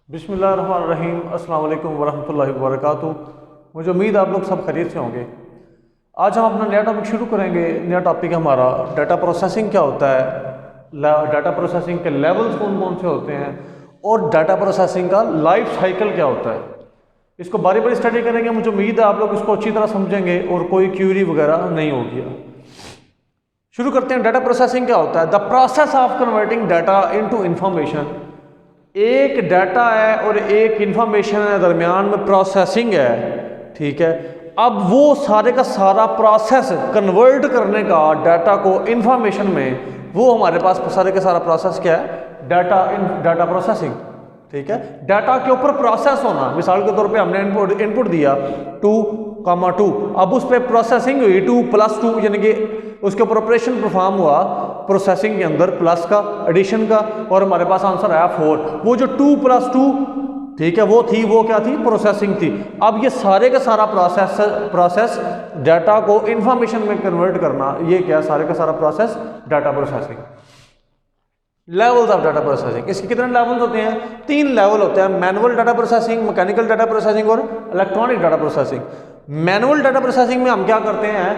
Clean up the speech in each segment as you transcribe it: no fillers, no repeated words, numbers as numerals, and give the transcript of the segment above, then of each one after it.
बिस्मिल्लाहिर्रहमानिर्रहीम अस्सलाम वालेकुम वरहमतुल्लाहि वबरकातुहू। मुझे उम्मीद आप लोग सब खैरियत से होंगे। आज हम अपना नया टॉपिक शुरू करेंगे। नया टॉपिक हमारा डाटा प्रोसेसिंग क्या होता है, डाटा प्रोसेसिंग के लेवल्स कौन कौन से होते हैं और डाटा प्रोसेसिंग का लाइफ साइकिल क्या होता है। इसको बारी बारी स्टडी करेंगे। मुझे उम्मीद है आप लोग इसको अच्छी तरह समझेंगे और कोई क्यूरी वगैरह नहीं होगी। शुरू करते हैं। डाटा प्रोसेसिंग क्या होता है? The process of converting data into information. एक डाटा है और एक इंफॉर्मेशन है, दरमियान में प्रोसेसिंग है, ठीक है। अब वो सारे का सारा प्रोसेस कन्वर्ट करने का डाटा को इंफॉर्मेशन में, वो हमारे पास सारे का सारा प्रोसेस क्या है? डाटा प्रोसेसिंग, ठीक है। डाटा के ऊपर प्रोसेस होना, मिसाल के तौर पे हमने इनपुट दिया 2,2, अब उस पर प्रोसेसिंग हुई 2+2, यानी कि उसके ऊपर ऑपरेशन परफॉर्म हुआ प्रोसेसिंग के अंदर, प्लस का, एडिशन का, और हमारे पास आंसर आया 4। वो जो 2+2, ठीक है, वो थी, वो क्या थी? प्रोसेसिंग थी। अब ये सारे का सारा प्रोसेस डाटा को इंफॉर्मेशन में कन्वर्ट करना, ये क्या? सारे का सारा process data processing. Levels of data processing, इसके कितने लेवल्स होते हैं? 3 लेवल होते हैं। Manual data processing, mechanical data processing और electronic data processing. Manual data processing में हम क्या करते हैं?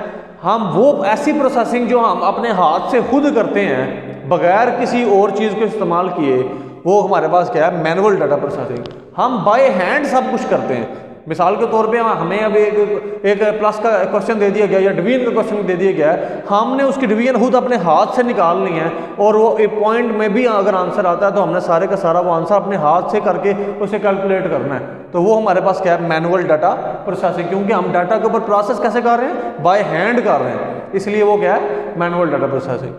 हम वो ऐसी प्रोसेसिंग जो हम अपने हाथ से खुद करते हैं बगैर किसी और चीज़ को इस्तेमाल किए, वो हमारे पास क्या है? Manual data processing. हम बाय हैंड सब कुछ करते हैं। मिसाल के तौर पे हमें अब एक प्लस का क्वेश्चन दे दिया गया या डिवीजन का क्वेश्चन दे दिया गया है, हमने उसकी डिवीजन खुद अपने हाथ से निकालनी है, और वो एक पॉइंट में भी अगर आंसर आता है तो हमने सारे का सारा वो आंसर अपने हाथ से करके उसे कैलकुलेट करना है। तो वो हमारे पास क्या है? Manual data processing. क्योंकि हम डाटा के ऊपर प्रोसेस कैसे कर रहे हैं? बाय हैंड कर रहे हैं, इसलिए वो क्या है? Manual data processing.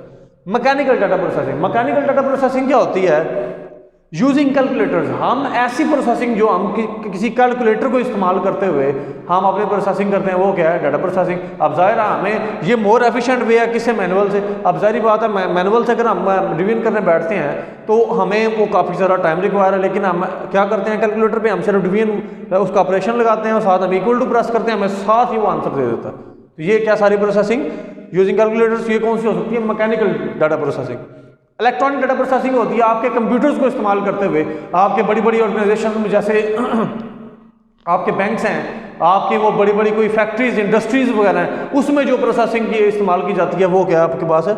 Mechanical data processing, mechanical data processing क्या होती है? यूजिंग कैलकुलेटर्स, हम ऐसी प्रोसेसिंग जो हम किसी कैलकुलेटर को इस्तेमाल करते हुए हम अपनी प्रोसेसिंग करते हैं, वो क्या है? Data processing. अब जाहिर है हमें ये मोर एफिशिएंट वे है किससे? मैनुअल से। अब जाहिर बात है मैनुअल से अगर हम रिवीजन करने बैठते हैं तो हमें वो काफ़ी ज़्यादा टाइम रिक्वायर है, लेकिन हम क्या करते हैं? कैलकुलेटर पर हम सिर्फ डिवीजन उसका ऑपरेशन लगाते हैं और साथ हम इक्वल टू प्रेस करते हैं, हमें साथ ही वो आंसर दे देता है। तो ये क्या सारी प्रोसेसिंग यूजिंग कैलकुलेटर्स, ये कौन सी हो सकती है? Mechanical data processing. Electronic data processing होती है आपके कंप्यूटर्स को इस्तेमाल करते हुए, आपके बड़ी बड़ी ऑर्गेनाइजेशन में, जैसे आपके बैंक्स हैं, आपकी वो बड़ी बड़ी कोई फैक्ट्रीज, इंडस्ट्रीज वगैरह हैं, उसमें जो प्रोसेसिंग की इस्तेमाल की जाती है, वो क्या है आपके पास है?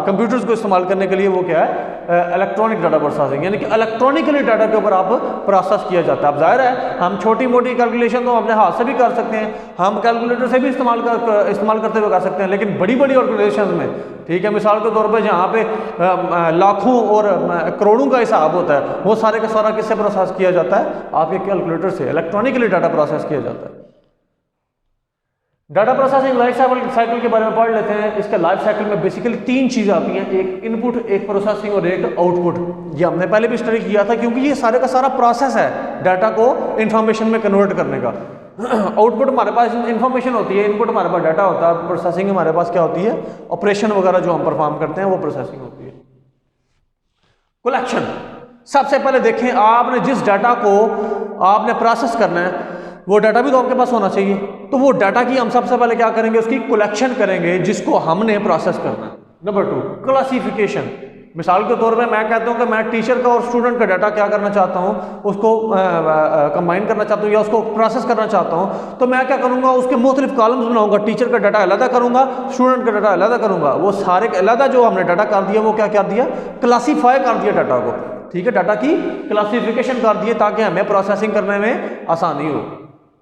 कंप्यूटर्स को इस्तेमाल करने के लिए वो क्या है? इलेक्ट्रॉनिक डाटा प्रोसेसिंग, यानी कि इलेक्ट्रॉनिकली डाटा के ऊपर आप प्रोसेस किया जाता है। अब जाहिर है हम छोटी मोटी कैलकुलेशन तो अपने हाथ से भी कर सकते हैं, हम कैलकुलेटर से भी इस्तेमाल करते हुए कर सकते हैं, लेकिन बड़ी बड़ी ऑर्गेनाइजेशन में, ठीक है, मिसाल के तौर पे जहाँ पे लाखों और करोड़ों का हिसाब होता है, वो सारे का सारा किससे प्रोसेस किया जाता है? आपके कैलकुलेटर से इलेक्ट्रॉनिकली डाटा प्रोसेस किया जाता है। डाटा प्रोसेसिंग लाइफ साइकिल के बारे में पढ़ लेते हैं। इसके लाइफ साइकिल में बेसिकली 3 चीज़ें आती हैं, एक इनपुट, एक प्रोसेसिंग और एक आउटपुट। ये हमने पहले भी स्टडी किया था, क्योंकि ये सारे का सारा प्रोसेस है डाटा को इंफॉर्मेशन में कन्वर्ट करने का। आउटपुट हमारे पास इंफॉर्मेशन होती है, इनपुट हमारे पास डाटा होता है, प्रोसेसिंग हमारे पास क्या होती है? ऑपरेशन वगैरह जो हम परफॉर्म करते हैं वो प्रोसेसिंग होती है। कलेक्शन, सबसे पहले देखें, आपने जिस डाटा को आपने प्रोसेस करना है वो डाटा भी तो आपके पास होना चाहिए। तो वो डाटा की हम सबसे पहले क्या करेंगे? उसकी कलेक्शन करेंगे जिसको हमने प्रोसेस करना है। Number 2, classification. मिसाल के तौर पे मैं कहता हूं कि मैं टीचर का और स्टूडेंट का डाटा क्या करना चाहता हूं, उसको कंबाइन करना चाहता हूं या उसको प्रोसेस करना चाहता हूं, तो मैं क्या करूंगा? उसके मुख्तलिफ कॉलम्स बनाऊंगा। टीचर का डाटा अलग करूंगा, स्टूडेंट का डाटा अलग करूंगा। वो सारे अलग जो हमने डाटा कर दिया, वो क्या कर दिया? क्लासीफाई कर दिया डाटा को, ठीक है, डाटा की क्लासिफिकेशन कर दिए ताकि हमें प्रोसेसिंग करने में आसानी हो।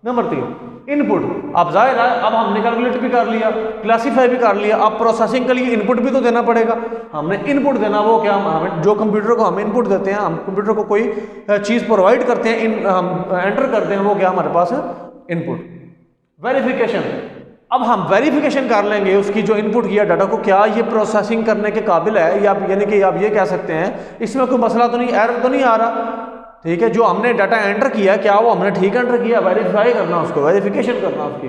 Number 3, input. अब जाहिर है अब हमने कैलकुलेट भी कर लिया, क्लासीफाई भी कर लिया, अब प्रोसेसिंग के लिए इनपुट भी तो देना पड़ेगा। हमने इनपुट देना, वो क्या? हमें जो कंप्यूटर को हम इनपुट देते हैं, हम कंप्यूटर को कोई चीज़ प्रोवाइड करते हैं, हम एंटर करते हैं, वो क्या हमारे पास है? इनपुट। वेरिफिकेशन, अब हम वेरिफिकेशन कर लेंगे उसकी जो इनपुट किया डाटा को, क्या ये प्रोसेसिंग करने के काबिल है, या यानी कि आप ये कह सकते हैं इसमें कोई मसला तो नहीं, एरर तो नहीं आ रहा, ठीक है, जो हमने डाटा एंटर किया क्या वो हमने ठीक एंटर किया? वेरीफाई करना उसको, वेरिफिकेशन करना उसकी।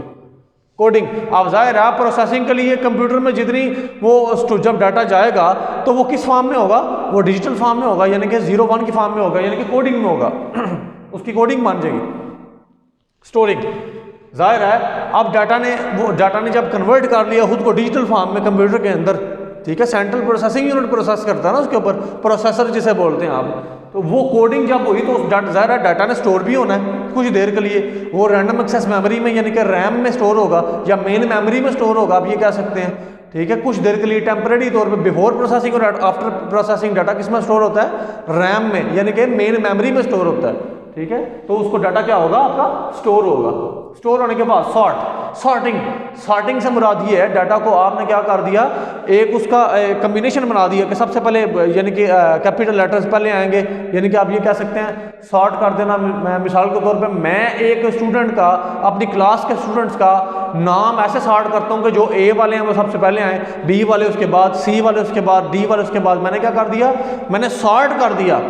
कोडिंग, अब जाहिर है प्रोसेसिंग के लिए कंप्यूटर में जितनी वो जब डाटा जाएगा तो वो किस फॉर्म में होगा? वो डिजिटल फॉर्म में होगा, यानी कि 0-1 की फॉर्म में होगा, यानी कि कोडिंग में होगा उसकी कोडिंग मान जाएगी। स्टोरिंग, जाहिर है अब डाटा ने जब कन्वर्ट कर लिया खुद को डिजिटल फॉर्म में कंप्यूटर के अंदर, ठीक है, सेंट्रल प्रोसेसिंग यूनिट प्रोसेस करता है ना उसके ऊपर, प्रोसेसर जिसे बोलते हैं आप, तो वो कोडिंग जब हुई तो उस ज़ाहिर डाटा ने स्टोर भी होना है कुछ देर के लिए, वो रैंडम एक्सेस मेमोरी में यानी कि रैम में स्टोर होगा या मेन मेमोरी में स्टोर होगा, आप ये कह सकते हैं, ठीक है। कुछ देर के लिए टेम्परेरी तौर पे बिफोर प्रोसेसिंग और आफ्टर प्रोसेसिंग डाटा किस में स्टोर होता है, रैम में यानी कि मेन मेमोरी में स्टोर होता है, ठीक है। तो उसको डाटा क्या होगा आपका, स्टोर होगा। स्टोर होने के बाद सॉर्टिंग से मुराद ये है डाटा को आपने क्या कर दिया, एक उसका कम्बिनेशन बना दिया कि सबसे पहले यानी कि कैपिटल लेटर्स पहले आएंगे, यानी कि आप ये कह सकते हैं सॉर्ट कर देना। मैं मिसाल के तौर पे मैं एक स्टूडेंट का, अपनी क्लास के स्टूडेंट्स का नाम ऐसे सॉर्ट करता हूँ कि जो ए वाले हैं वो सबसे पहले आए, बी वाले उसके बाद, सी वाले उसके बाद, डी वाले उसके बाद। मैंने क्या कर दिया, मैंने सॉर्ट कर दिया,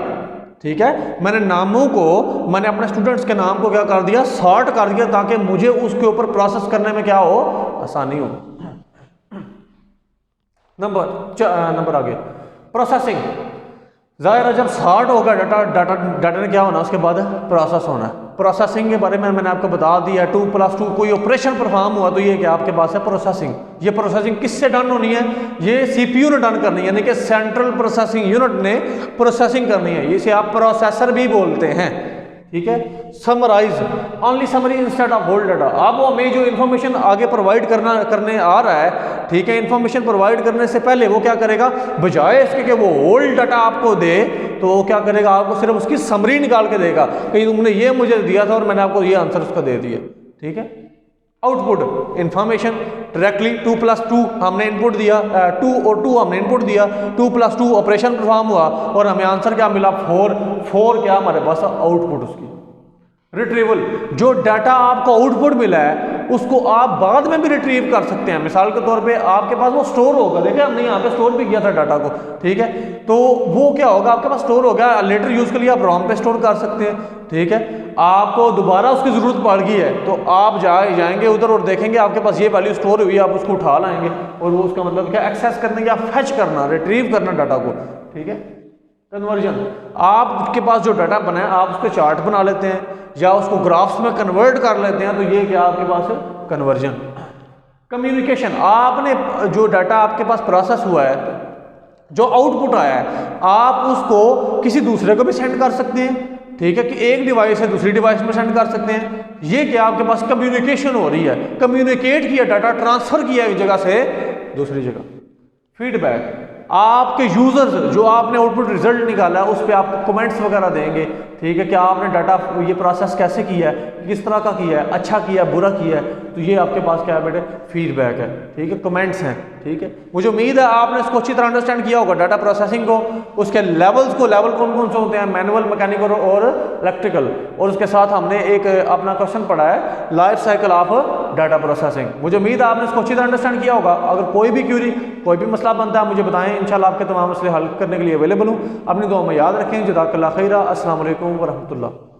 ठीक है। मैंने नामों को, मैंने अपने स्टूडेंट्स के नाम को क्या कर दिया, सॉर्ट कर दिया, ताकि मुझे उसके ऊपर प्रोसेस करने में क्या हो, आसानी हो। नंबर आगे प्रोसेसिंग। जाहिर है जब सॉर्ट होगा डाटा ने क्या होना, उसके बाद प्रोसेस होना है। प्रोसेसिंग के बारे में मैंने आपको बता दिया, 2+2 कोई ऑपरेशन परफॉर्म हुआ तो ये क्या आपके पास है, प्रोसेसिंग। ये प्रोसेसिंग किससे डन होनी है, ये सीपीयू ने डन करनी है, यानी कि सेंट्रल प्रोसेसिंग यूनिट ने प्रोसेसिंग करनी है। इसे आप प्रोसेसर भी बोलते हैं, ठीक है। Summarise, only summary instead of whole data. अब वो हमें जो इन्फॉर्मेशन आगे प्रोवाइड करने आ रहा है, ठीक है, इन्फॉर्मेशन प्रोवाइड करने से पहले वो क्या करेगा, बजाय इसके कि वो होल डाटा आपको दे, तो वो क्या करेगा, आपको सिर्फ उसकी समरी निकाल के देगा कि तुमने ये मुझे दिया था और मैंने आपको ये आंसर उसका दे दिया, ठीक है। आउटपुट इंफॉर्मेशन डायरेक्टली 2+2 हमने इनपुट दिया, 2 और 2 हमने इनपुट दिया, 2+2 ऑपरेशन परफॉर्म हुआ और हमें आंसर क्या मिला, 4 क्या हमारे पास आउटपुट उसकी। रिट्रीवल, जो डाटा आपको आउटपुट मिला है उसको आप बाद में भी रिट्रीव कर सकते हैं। मिसाल के तौर पे आपके पास वो स्टोर होगा, देखिए हमने यहाँ पे स्टोर भी किया था डाटा को, ठीक है। तो वो क्या होगा, आपके पास स्टोर हो गया, लेटर यूज के लिए आप रोम पे स्टोर कर सकते हैं, ठीक है। आपको दोबारा उसकी जरूरत पड़ गई है तो आप जाएंगे उधर और देखेंगे आपके पास ये वैल्यू स्टोर हुई है, आप उसको उठा लाएंगे और वो उसका मतलब क्या, एक्सेस करने या फेच करना, रिट्रीव करना डाटा को, ठीक है। कन्वर्जन, आपके पास जो डाटा बना है आप उसके चार्ट बना लेते हैं या उसको ग्राफ्स में कन्वर्ट कर लेते हैं, तो ये क्या आपके पास है, कन्वर्जन। कम्युनिकेशन, आपने जो डाटा आपके पास प्रोसेस हुआ है, जो आउटपुट आया है, आप उसको किसी दूसरे को भी सेंड कर सकते हैं, ठीक है, कि एक डिवाइस से दूसरी डिवाइस में सेंड कर सकते हैं। ये क्या आपके पास कम्युनिकेशन हो रही है, कम्युनिकेट किया, डाटा ट्रांसफर किया एक जगह से दूसरी जगह। फीडबैक, आपके यूजर्स जो आपने आउटपुट रिजल्ट निकाला है उस पर आप कमेंट्स वगैरह देंगे, ठीक है, क्या आपने डाटा ये प्रोसेस कैसे किया है, किस तरह का किया है, अच्छा किया बुरा किया है, तो ये आपके पास क्या है बेटे, फीडबैक है, ठीक है, कमेंट्स हैं, ठीक है। मुझे उम्मीद है आपने इसको अच्छी तरह अंडरस्टैंड किया होगा, डाटा प्रोसेसिंग को, उसके लेवल्स को, लेवल कौन कौन से होते हैं, मैनुअल, मैकेनिकल और इलेक्ट्रिकल, और उसके साथ हमने एक अपना क्वेश्चन पढ़ा है life cycle of data processing. मुझे उम्मीद है आपने इसको अच्छी तरह अंडरस्टैंड किया होगा। अगर कोई भी क्यूरी, कोई भी मसला बनता है मुझे बताएं, इंशाल्लाह आपके तमाम मसले हल करने के लिए अवेलेबल हूँ। अपनी दुआ में याद रखें। जज़ाकल्लाह खैरा। अस्सलाम वालेकुम व रहमतुल्लाह।